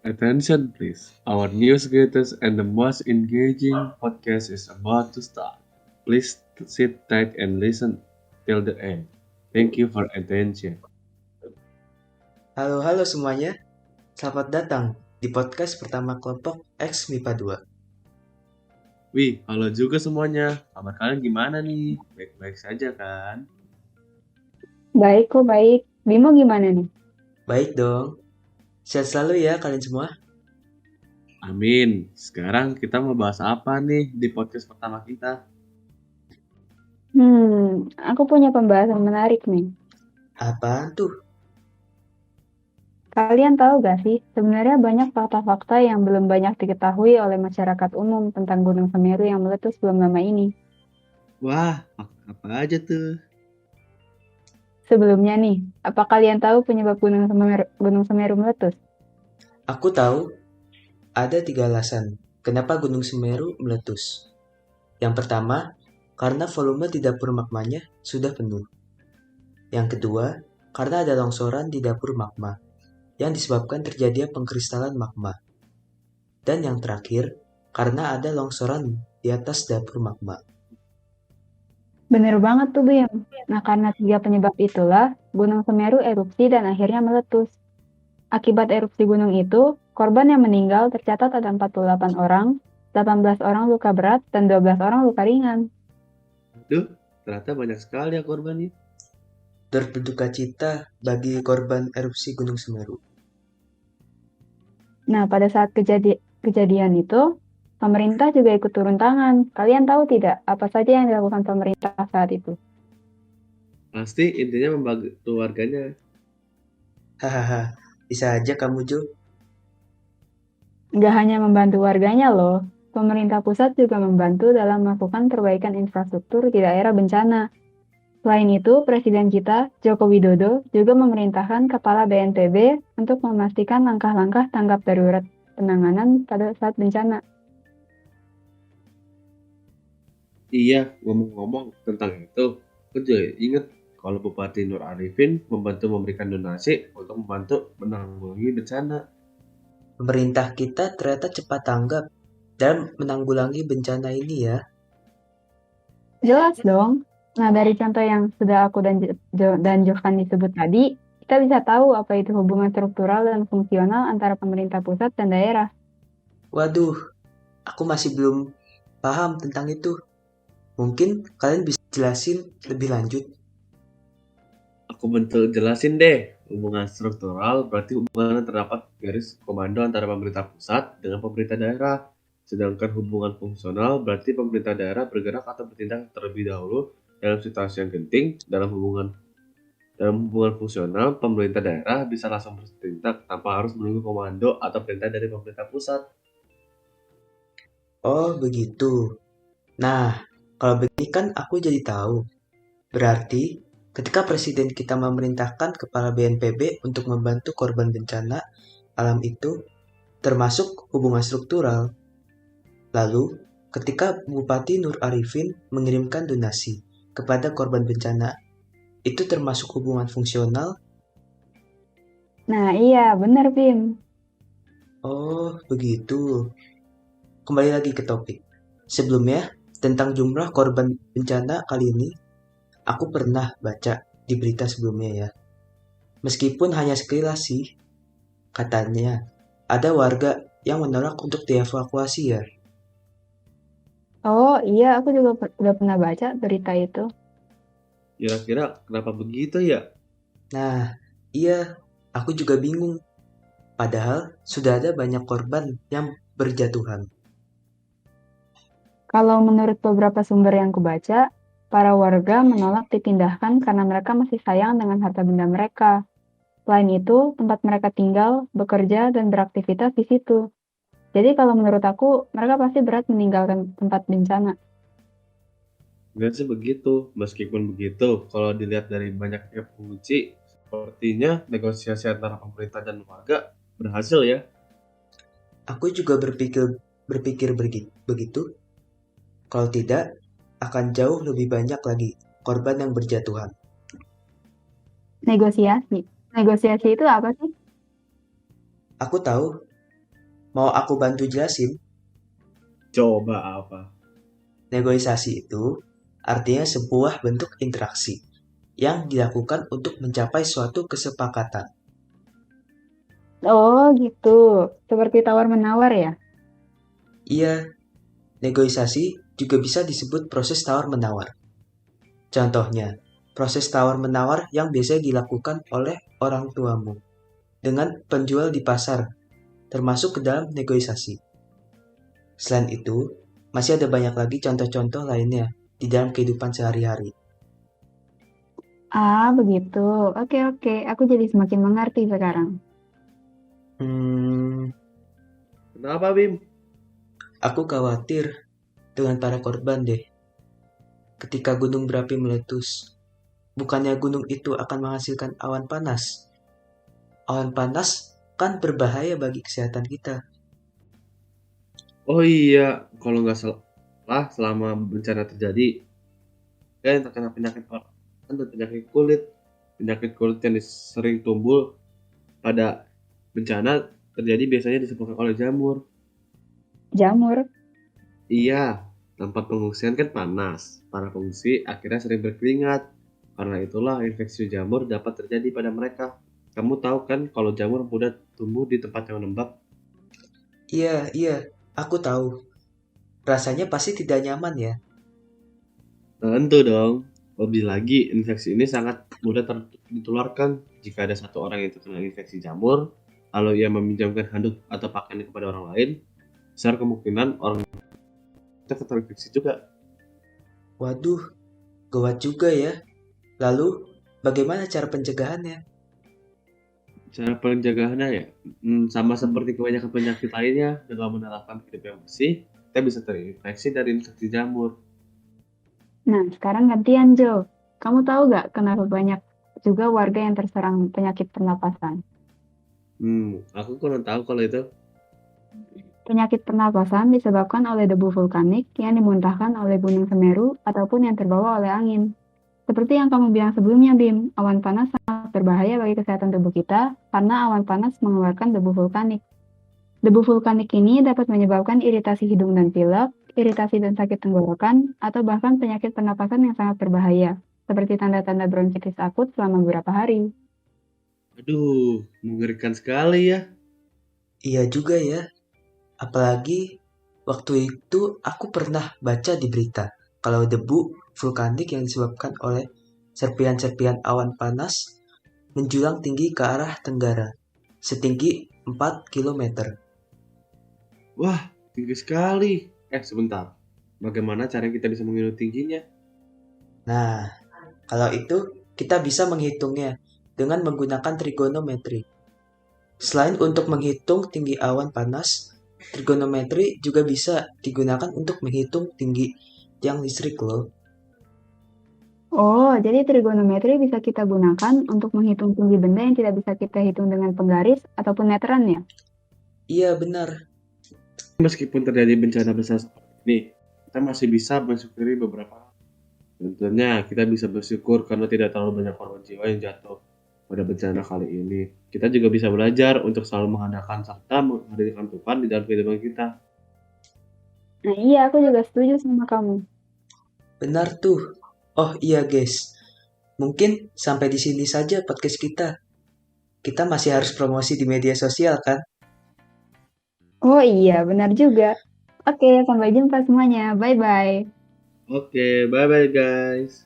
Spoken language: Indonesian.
Attention please. Our newsletters and the most engaging podcast is about to start. Please sit tight and listen till the end. Thank you for attention. Halo semuanya, selamat datang di podcast pertama kelompok X MIPA 2. Wih, halo juga semuanya. Kabar kalian gimana nih? Baik-baik saja kan? Baik kok, baik. Bimo gimana nih? Baik dong, sehat selalu ya kalian semua. Amin. Sekarang kita mau bahas apa nih di podcast pertama kita? Aku punya pembahasan menarik nih. Apaan tuh? Kalian tahu gak sih, sebenarnya banyak fakta-fakta yang belum banyak diketahui oleh masyarakat umum tentang Gunung Semeru yang meletus belum lama ini. Wah, apa aja tuh? Sebelumnya nih, apa kalian tahu penyebab Gunung Semeru meletus? Aku tahu ada 3 alasan kenapa Gunung Semeru meletus. Yang pertama, karena volume di dapur magmanya sudah penuh. Yang kedua, karena ada longsoran di dapur magma yang disebabkan terjadinya pengkristalan magma. Dan yang terakhir, karena ada longsoran di atas dapur magma. Bener banget tuh, Bim. Nah, karena 3 penyebab itulah, Gunung Semeru erupsi dan akhirnya meletus. Akibat erupsi gunung itu, korban yang meninggal tercatat ada 48 orang, 18 orang luka berat, dan 12 orang luka ringan. Aduh, ternyata banyak sekali ya korbannya. Turut berduka cita bagi korban erupsi Gunung Semeru. Nah, pada saat kejadian itu, pemerintah juga ikut turun tangan. Kalian tahu tidak apa saja yang dilakukan pemerintah saat itu? Pasti intinya membantu warganya. Hahaha, bisa aja kamu Jo. Nggak hanya membantu warganya loh, pemerintah pusat juga membantu dalam melakukan perbaikan infrastruktur di daerah bencana. Selain itu, Presiden kita, Joko Widodo, juga memerintahkan Kepala BNPB untuk memastikan langkah-langkah tanggap darurat penanganan pada saat bencana. Iya, ngomong-ngomong tentang itu, aku juga ingat kalau Bupati Nur Arifin membantu memberikan donasi untuk membantu menanggulangi bencana. Pemerintah kita ternyata cepat tanggap dan menanggulangi bencana ini ya. Jelas dong. Nah, dari contoh yang sudah aku dan Johan disebut tadi, kita bisa tahu apa itu hubungan struktural dan fungsional antara pemerintah pusat dan daerah. Waduh, aku masih belum paham tentang itu. Mungkin kalian bisa jelasin lebih lanjut. Aku bentuk jelasin deh. Hubungan struktural berarti hubungan terdapat garis komando antara pemerintah pusat dengan pemerintah daerah. Sedangkan hubungan fungsional berarti pemerintah daerah bergerak atau bertindak terlebih dahulu dalam situasi yang genting. Dalam hubungan fungsional, pemerintah daerah bisa langsung bertindak tanpa harus menunggu komando atau perintah dari pemerintah pusat. Oh, begitu. Nah, kalau begini kan aku jadi tahu. Berarti ketika Presiden kita memerintahkan Kepala BNPB untuk membantu korban bencana alam itu termasuk hubungan struktural. Lalu, ketika Bupati Nur Arifin mengirimkan donasi kepada korban bencana, itu termasuk hubungan fungsional? Nah, iya, benar, Bim. Oh, begitu. Kembali lagi ke topik. Sebelumnya, tentang jumlah korban bencana kali ini, aku pernah baca di berita sebelumnya ya. Meskipun hanya sekilas sih, katanya ada warga yang menolak untuk dievakuasi ya. Oh, iya, aku juga udah pernah baca berita itu. Kira-kira kenapa begitu ya? Nah, iya, aku juga bingung. Padahal sudah ada banyak korban yang berjatuhan. Kalau menurut beberapa sumber yang kubaca, para warga menolak dipindahkan karena mereka masih sayang dengan harta benda mereka. Selain itu, tempat mereka tinggal, bekerja, dan beraktivitas di situ. Jadi kalau menurut aku, mereka pasti berat meninggalkan tempat bencana. Enggak sih begitu. Meskipun begitu, kalau dilihat dari banyaknya penguji, sepertinya negosiasi antara pemerintah dan warga berhasil ya. Aku juga berpikir begitu. Kalau tidak, akan jauh lebih banyak lagi korban yang berjatuhan. Negosiasi. Negosiasi itu apa sih? Aku tahu Mau aku bantu jelasin? Coba apa? Negosiasi itu artinya sebuah bentuk interaksi yang dilakukan untuk mencapai suatu kesepakatan. Oh, gitu. Seperti tawar-menawar ya? Iya, negosiasi juga bisa disebut proses tawar-menawar. Contohnya, proses tawar-menawar yang biasanya dilakukan oleh orang tuamu dengan penjual di pasar, termasuk ke dalam negosiasi. Selain itu, masih ada banyak lagi contoh-contoh lainnya di dalam kehidupan sehari-hari. Ah, begitu. Oke, oke. Aku jadi semakin mengerti sekarang. Hmm, Kenapa, Bim? aku khawatir dengan para korban deh. Ketika gunung berapi meletus, bukannya gunung itu akan menghasilkan awan panas. Awan panas kan berbahaya bagi kesehatan kita. Oh iya, kalau nggak salah selama bencana terjadi, kan terkena penyakit orang, kan ada penyakit kulit yang sering tumbuh pada bencana terjadi biasanya disebabkan oleh jamur. Jamur. Iya, tempat pengungsian kan panas. Para pengungsi akhirnya sering berkeringat. Karena itulah infeksi jamur dapat terjadi pada mereka. Kamu tahu kan kalau jamur mudah tumbuh di tempat yang lembab? Iya, iya, aku tahu. Rasanya pasti tidak nyaman ya. Tentu dong. Lebih lagi, infeksi ini sangat mudah ditularkan jika ada satu orang yang terkena infeksi jamur, lalu ia meminjamkan handuk atau pakaian kepada orang lain, besar kemungkinan orang itu terinfeksi juga. Waduh, gawat juga ya. Lalu, bagaimana cara pencegahannya? Cara pencegahannya ya, sama seperti kebanyakan penyakit lainnya, dengan menerapkan hidup yang bersih, kita bisa terinfeksi dari infeksi jamur. Nah, sekarang gantian, Jo. Kamu tahu gak kenapa banyak juga warga yang terserang penyakit pernapasan? Aku kurang tahu kalau itu. Penyakit pernapasan disebabkan oleh debu vulkanik yang dimuntahkan oleh Gunung Semeru ataupun yang terbawa oleh angin. Seperti yang kamu bilang sebelumnya, Bim, awan panas sangat berbahaya bagi kesehatan tubuh kita karena awan panas mengeluarkan debu vulkanik. Debu vulkanik ini dapat menyebabkan iritasi hidung dan pilek, iritasi dan sakit tenggorokan, atau bahkan penyakit pernapasan yang sangat berbahaya, seperti tanda-tanda bronkitis akut selama beberapa hari. Aduh, mengerikan sekali ya. Iya juga ya. Apalagi waktu itu aku pernah baca di berita kalau debu vulkanik yang disebabkan oleh serpian-serpian awan panas menjulang tinggi ke arah tenggara, setinggi 4 kilometer. Wah, tinggi sekali. Sebentar. Bagaimana cara kita bisa mengilu tingginya? Nah, kalau itu kita bisa menghitungnya dengan menggunakan trigonometri. Selain untuk menghitung tinggi awan panas, trigonometri juga bisa digunakan untuk menghitung tinggi tiang listrik loh. Oh, jadi trigonometri bisa kita gunakan untuk menghitung tinggi benda yang tidak bisa kita hitung dengan penggaris ataupun meteran ya? Iya benar. Meskipun terjadi bencana besar seperti ini, kita masih bisa mensyukuri beberapa hal. Tentunya kita bisa bersyukur karena tidak terlalu banyak korban jiwa yang jatuh pada bencana kali ini. Kita juga bisa belajar untuk selalu mengandalkan serta menghadirkan Tuhan di dalam kehidupan kita. Nah iya, aku juga setuju sama kamu. Benar tuh. Oh iya guys, mungkin sampai di sini saja podcast kita. Kita masih harus promosi di media sosial kan? Oh iya, benar juga. Oke, sampai jumpa semuanya. Bye-bye. Oke, bye-bye guys.